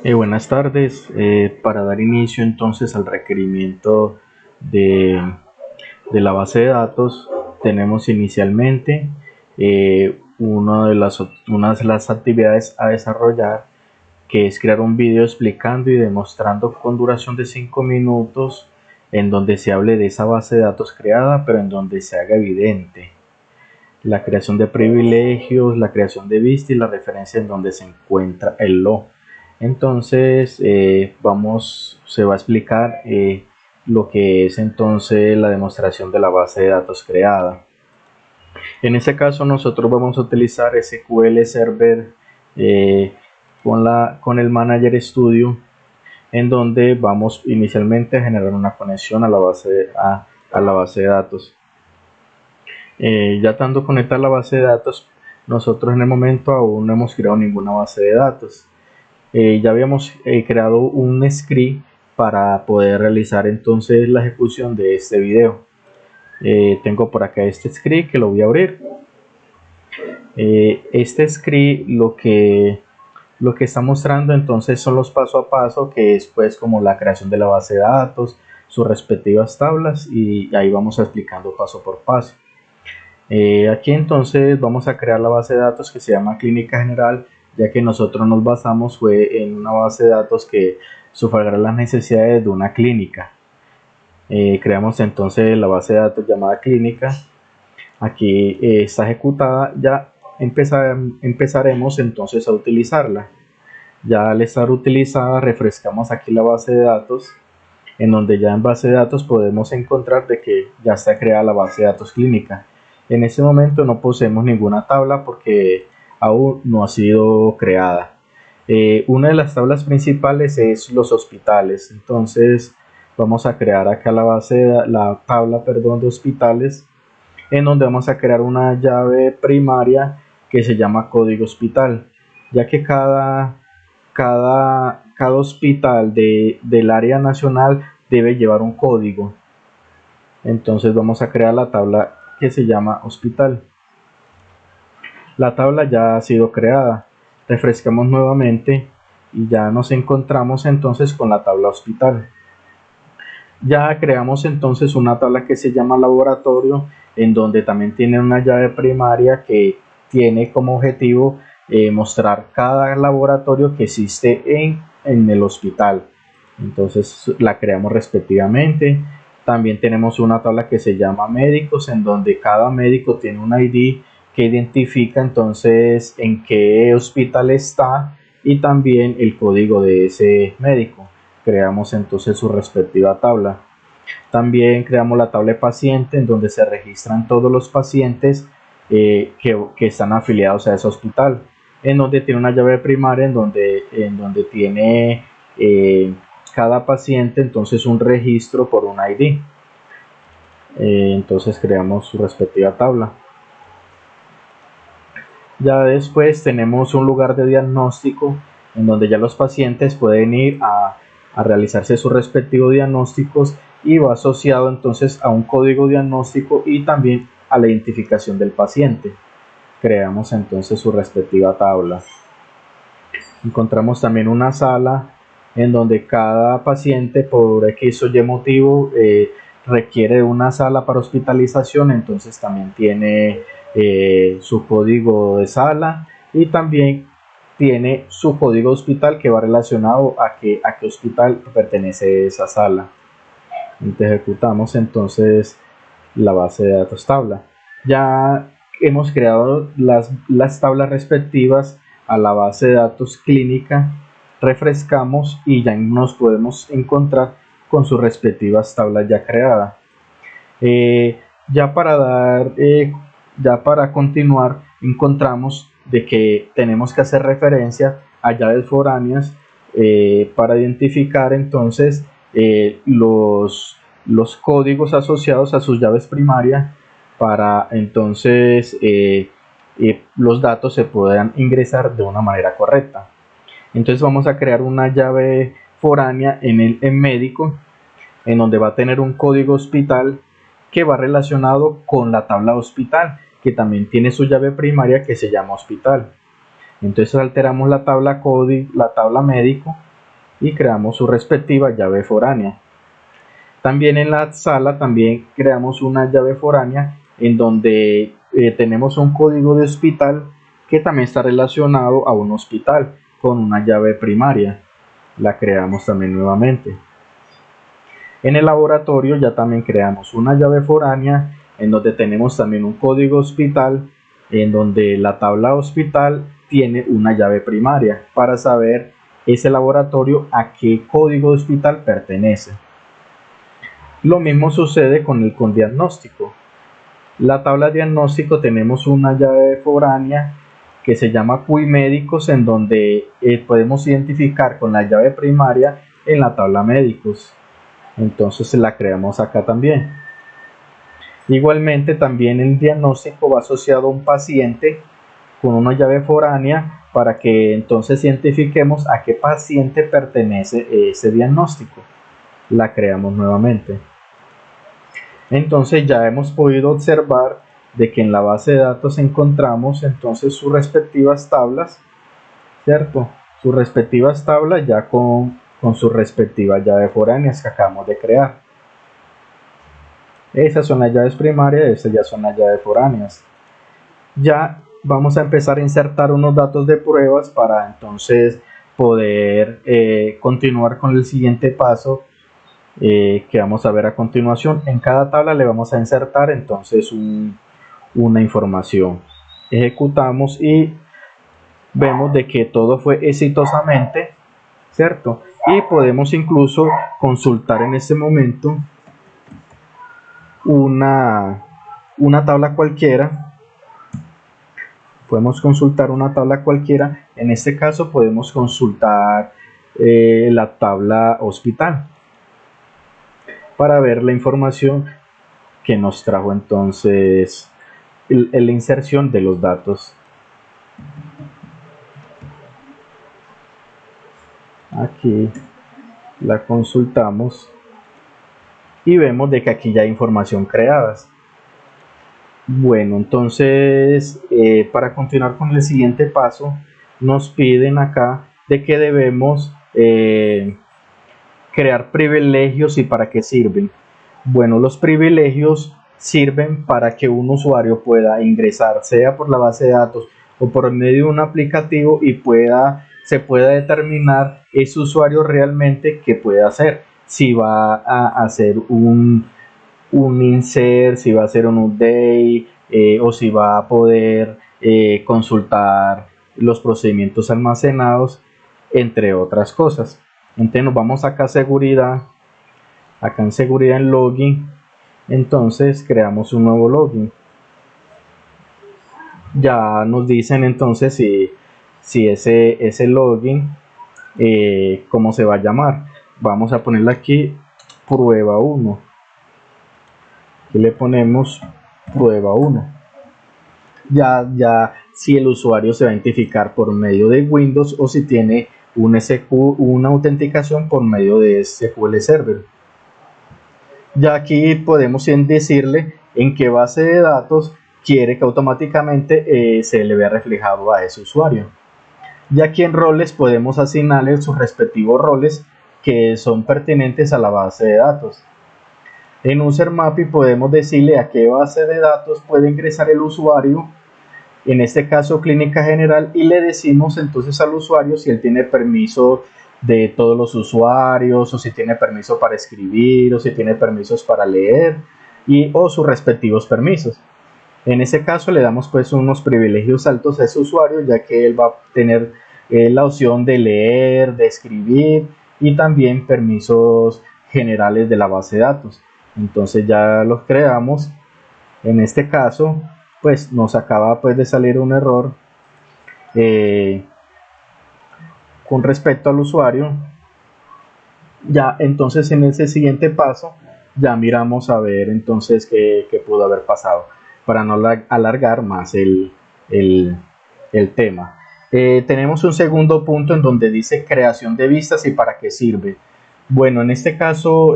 Buenas tardes. Para dar inicio entonces al requerimiento de, de la base de datos, tenemos inicialmente una de las actividades a desarrollar, que es crear un video explicando y demostrando con duración de 5 minutos, en donde se hable de esa base de datos creada, pero en donde se haga evidente la creación de privilegios, la creación de vista y la referencia en donde se encuentra el lo. Entonces, se va a explicar lo que es entonces la demostración de la base de datos creada. En este caso, nosotros vamos a utilizar SQL Server eh, con el Manager Studio, en donde vamos inicialmente a generar una conexión a la base de datos. Ya estando conectada a la base de datos, nosotros en el momento aún no hemos creado ninguna base de datos. Ya habíamos creado un script para poder realizar entonces la ejecución de este video. Tengo por acá este script que lo voy a abrir. Este script lo que está mostrando entonces son los paso a paso, que es pues como la creación de la base de datos, sus respectivas tablas, y ahí vamos explicando paso por paso. Aquí entonces vamos a crear la base de datos que se llama Clínica General, ya que nosotros nos basamos fue en una base de datos que sufragará las necesidades de una clínica. Creamos entonces la base de datos llamada Clínica. Aquí está ejecutada, ya empezaremos entonces a utilizarla. Ya al estar utilizada, refrescamos aquí la base de datos, en donde ya en base de datos podemos encontrar de que ya está creada la base de datos clínica. En este momento no poseemos ninguna tabla porque aún no ha sido creada. Una de las tablas principales es los hospitales. Entonces vamos a crear acá la tabla de hospitales, en donde vamos a crear una llave primaria que se llama código hospital, ya que cada hospital del área nacional debe llevar un código. Entonces vamos a crear la tabla que se llama hospital. La tabla ya ha sido creada. Refrescamos nuevamente y ya nos encontramos entonces con la tabla hospital. Ya creamos entonces una tabla que se llama laboratorio, en donde también tiene una llave primaria que tiene como objetivo mostrar cada laboratorio que existe en el hospital. Entonces la creamos respectivamente. También tenemos una tabla que se llama médicos, en donde cada médico tiene un ID que identifica entonces en qué hospital está, y también el código de ese médico. Creamos entonces su respectiva tabla. También creamos la tabla de paciente, en donde se registran todos los pacientes que están afiliados a ese hospital, en donde tiene una llave primaria en donde tiene cada paciente entonces un registro por un ID. Entonces creamos su respectiva tabla. Ya después tenemos un lugar de diagnóstico, en donde ya los pacientes pueden ir a realizarse sus respectivos diagnósticos, y va asociado entonces a un código diagnóstico y también a la identificación del paciente. Creamos entonces su respectiva tabla. Encontramos también una sala en donde cada paciente por X o Y motivo requiere una sala para hospitalización, entonces también tiene su código de sala, y también tiene su código hospital que va relacionado a qué hospital pertenece esa sala. Ejecutamos entonces la base de datos tabla. Ya hemos creado las tablas respectivas a la base de datos clínica, refrescamos y ya nos podemos encontrar con sus respectivas tablas ya creadas. Ya para continuar, encontramos de que tenemos que hacer referencia a llaves foráneas para identificar entonces los códigos asociados a sus llaves primarias, para entonces los datos se puedan ingresar de una manera correcta. Entonces vamos a crear una llave foránea en médico, en donde va a tener un código hospital que va relacionado con la tabla hospital, que también tiene su llave primaria que se llama hospital. Entonces alteramos la tabla médico y creamos su respectiva llave foránea. También en la sala también creamos una llave foránea en donde tenemos un código de hospital que también está relacionado a un hospital con una llave primaria. La creamos también nuevamente. En el laboratorio ya también creamos una llave foránea en donde tenemos también un código hospital en donde la tabla hospital tiene una llave primaria para saber ese laboratorio a qué código de hospital pertenece. Lo mismo sucede con diagnóstico. La tabla de diagnóstico tenemos una llave foránea que se llama QI médicos en donde podemos identificar con la llave primaria en la tabla médicos. Entonces la creamos acá también. Igualmente también el diagnóstico va asociado a un paciente con una llave foránea para que entonces identifiquemos a qué paciente pertenece ese diagnóstico. La creamos nuevamente. Entonces ya hemos podido observar de que en la base de datos encontramos entonces sus respectivas tablas, ¿cierto? Sus respectivas tablas ya con sus respectivas llaves foráneas que acabamos de crear. Esas son las llaves primarias, estas ya son las llaves foráneas. Ya vamos a empezar a insertar unos datos de pruebas para entonces poder continuar con el siguiente paso que vamos a ver a continuación. En cada tabla le vamos a insertar entonces una información. Ejecutamos y vemos de que todo fue exitosamente, ¿cierto? Y podemos incluso consultar en este momento una tabla cualquiera. Podemos consultar una tabla cualquiera. En este caso podemos consultar la tabla hospital para ver la información que nos trajo entonces la inserción de los datos. Aquí la consultamos y vemos de que aquí ya hay información creada. Bueno, entonces para continuar con el siguiente paso nos piden acá de que debemos crear privilegios. ¿Y para qué sirven? Bueno, los privilegios sirven para que un usuario pueda ingresar, sea por la base de datos o por medio de un aplicativo, y se pueda determinar ese usuario realmente qué puede hacer. Si va a hacer un insert, si va a hacer un update, o si va a poder consultar los procedimientos almacenados, entre otras cosas. Entonces nos vamos acá a seguridad, acá en seguridad en login, entonces creamos un nuevo login. Ya nos dicen entonces si ese login cómo se va a llamar. Vamos a ponerle aquí prueba 1 y le ponemos prueba 1. Ya si el usuario se va a identificar por medio de Windows o si tiene una autenticación por medio de SQL Server. Ya aquí podemos decirle en qué base de datos quiere que automáticamente se le vea reflejado a ese usuario. Ya aquí en roles podemos asignarle sus respectivos roles que son pertinentes a la base de datos. En User Mapping podemos decirle a qué base de datos puede ingresar el usuario, en este caso clínica general, y le decimos entonces al usuario si él tiene permiso de todos los usuarios, o si tiene permiso para escribir, o si tiene permisos para leer, o sus respectivos permisos. En ese caso le damos pues unos privilegios altos a ese usuario, ya que él va a tener la opción de leer, de escribir, y también permisos generales de la base de datos. Entonces ya los creamos. En este caso pues nos acaba pues de salir un error con respecto al usuario. Ya entonces en ese siguiente paso ya miramos a ver entonces qué pudo haber pasado, para no alargar más el tema. Tenemos un segundo punto en donde dice creación de vistas y para qué sirve. Bueno, en este caso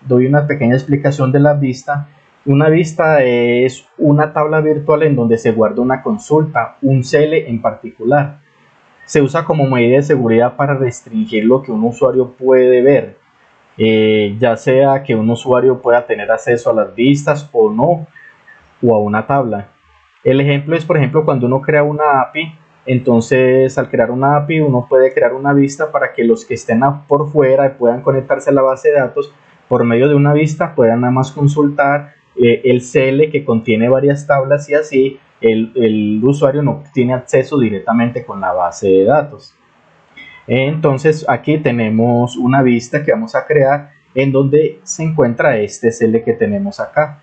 doy una pequeña explicación de la vista. Una vista es una tabla virtual en donde se guarda una consulta, un CL en particular. se usa como medida de seguridad para restringir lo que un usuario puede ver, ya sea que un usuario pueda tener acceso a las vistas o no, o a una tabla. El ejemplo es, por ejemplo, cuando uno crea una API. Entonces, al crear una API, uno puede crear una vista para que los que estén por fuera y puedan conectarse a la base de datos por medio de una vista puedan nada más consultar el CL que contiene varias tablas, y así el usuario no tiene acceso directamente con la base de datos. Entonces, aquí tenemos una vista que vamos a crear en donde se encuentra este CL que tenemos acá.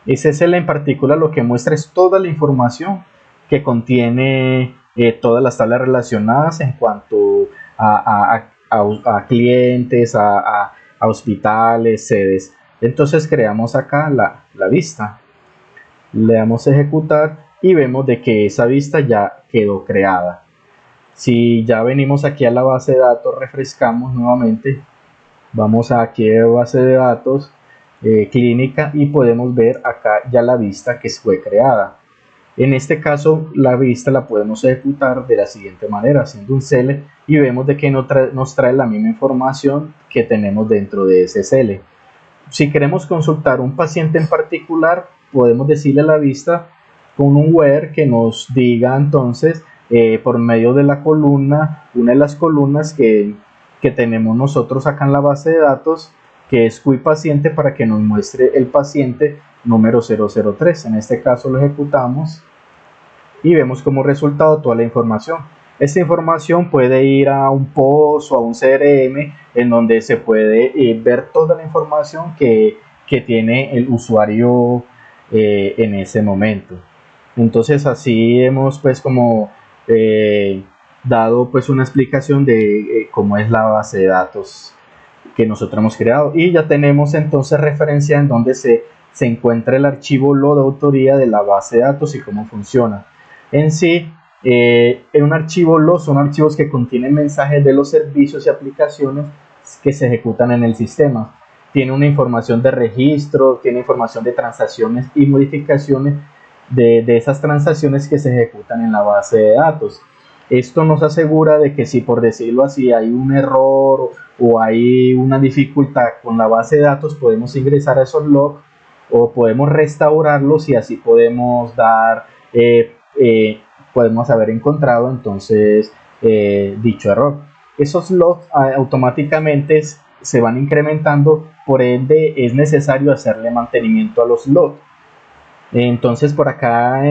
Ese CL en particular lo que muestra es toda la información que contiene todas las tablas relacionadas en cuanto a clientes, a hospitales, sedes. Entonces creamos acá la vista, le damos a ejecutar y vemos de que esa vista ya quedó creada. Si ya venimos aquí a la base de datos, refrescamos nuevamente, vamos aquí a base de datos, clínica, y podemos ver acá ya la vista que fue creada. En este caso la vista la podemos ejecutar de la siguiente manera, haciendo un CL, y vemos de que nos trae la misma información que tenemos dentro de ese CL. Si queremos consultar un paciente en particular, podemos decirle a la vista con un where que nos diga entonces por medio de la columna, una de las columnas que tenemos nosotros acá en la base de datos, que es QI paciente, para que nos muestre el paciente número 003. En este caso lo ejecutamos y vemos como resultado toda la información. Esta información puede ir a un POS o a un CRM en donde se puede ver toda la información que tiene el usuario en ese momento. Entonces así hemos pues como dado pues una explicación de cómo es la base de datos que nosotros hemos creado, y ya tenemos entonces referencia en donde se encuentra el archivo LO de autoría de la base de datos y cómo funciona. En sí, en un archivo LO son archivos que contienen mensajes de los servicios y aplicaciones que se ejecutan en el sistema. Tiene una información de registro, tiene información de transacciones y modificaciones de esas transacciones que se ejecutan en la base de datos. Esto nos asegura de que si, por decirlo así, hay un error o hay una dificultad con la base de datos, podemos ingresar a esos logs o podemos restaurarlos, y así podemos dar, podemos haber encontrado entonces dicho error. Esos logs automáticamente se van incrementando, por ende es necesario hacerle mantenimiento a los logs. Entonces por acá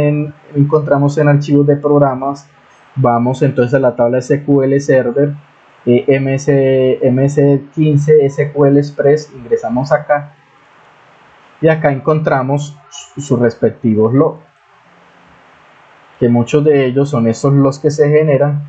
encontramos en archivos de programas, vamos entonces a la tabla SQL Server, MS15 SQL Express, ingresamos acá y acá encontramos sus respectivos logs, que muchos de ellos son esos logs que se generan,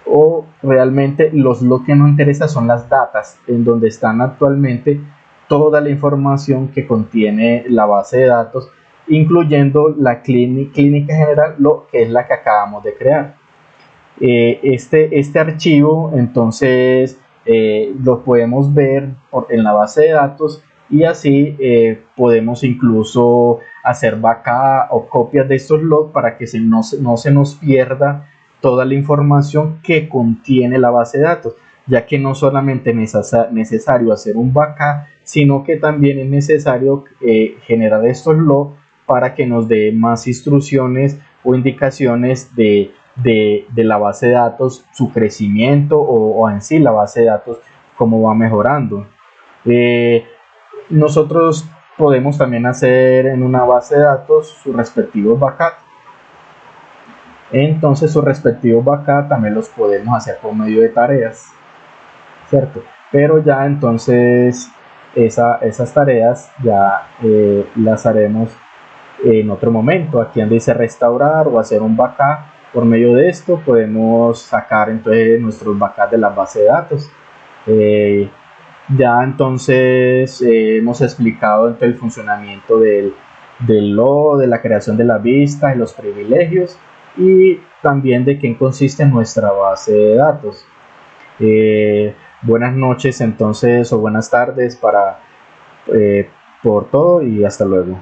o realmente los logs que nos interesa son las datas, en donde están actualmente toda la información que contiene la base de datos, incluyendo la clínica general, que es la que acabamos de crear. Este archivo entonces lo podemos ver en la base de datos, y así podemos incluso hacer backup o copias de estos logs para que no se nos pierda toda la información que contiene la base de datos, ya que no solamente es necesario hacer un backup, sino que también es necesario generar estos logs para que nos dé más instrucciones o indicaciones de la base de datos, su crecimiento, o en sí la base de datos cómo va mejorando. Nosotros podemos también hacer en una base de datos sus respectivos backup. Entonces sus respectivos backup también los podemos hacer por medio de tareas, ¿cierto? Pero ya entonces esas tareas ya las haremos en otro momento. Aquí donde dice restaurar o hacer un backup, por medio de esto podemos sacar entonces nuestros backups de la base de datos. Ya entonces hemos explicado entonces el funcionamiento del LO, de la creación de la vista, de los privilegios, y también de qué consiste nuestra base de datos. Buenas noches entonces, o buenas tardes por todo, y hasta luego.